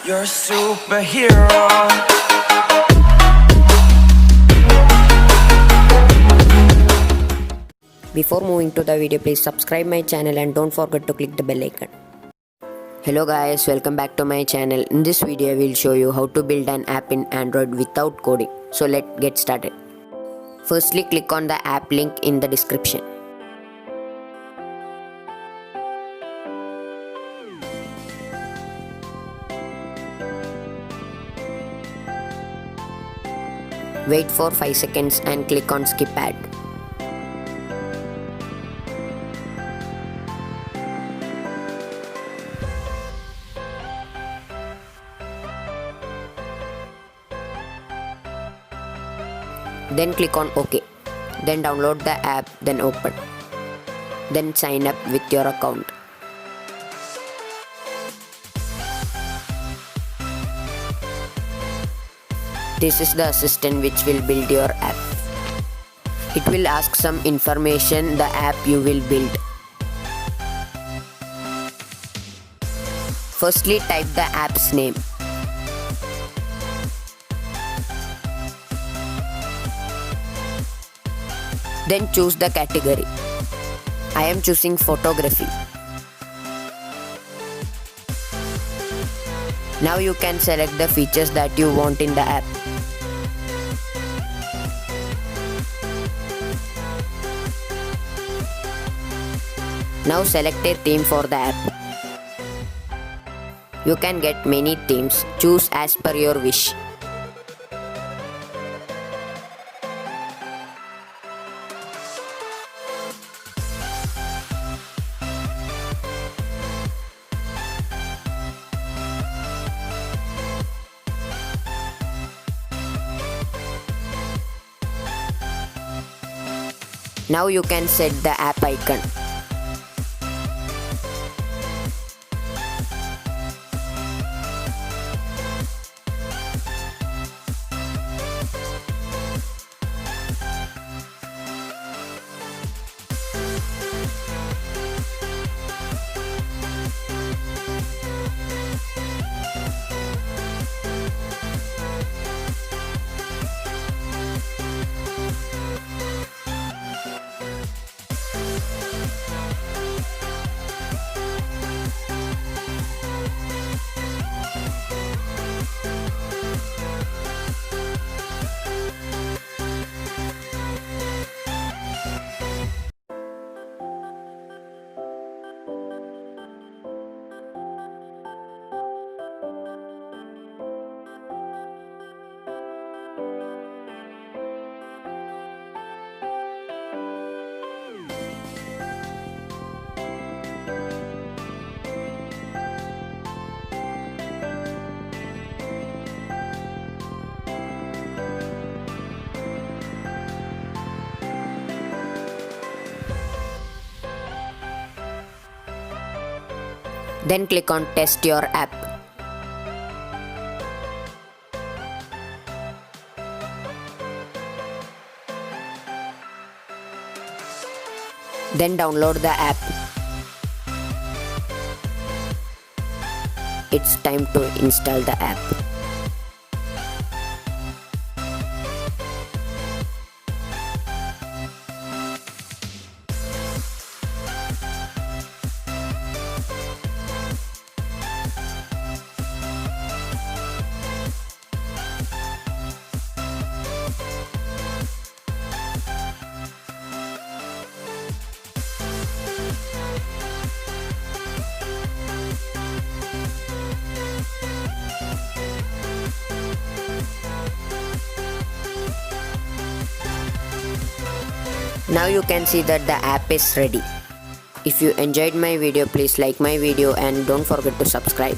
You're a superhero. Before moving to the video, please subscribe my channel and don't forget to click the bell icon. Hello guys, welcome back to my channel. In this video I will show you how to build an app in Android without coding. So let's get started. Firstly, click on the app link in the description. Wait for 5 seconds and click on skip ad. Then click on OK. Then download the app, then open. Then sign up with your account. This is the assistant which will build your app. It will ask some information the app you will build. Firstly, type the app's name. Then choose the category. I am choosing photography. Now you can select the features that you want in the app. Now select a theme for the app. You can get many themes. Choose as per your wish. Now you can set the app icon. Then click on Test Your App. Then download the app. It's time to install the app. Now you can see that the app is ready. If you enjoyed my video, please like my video and don't forget to subscribe.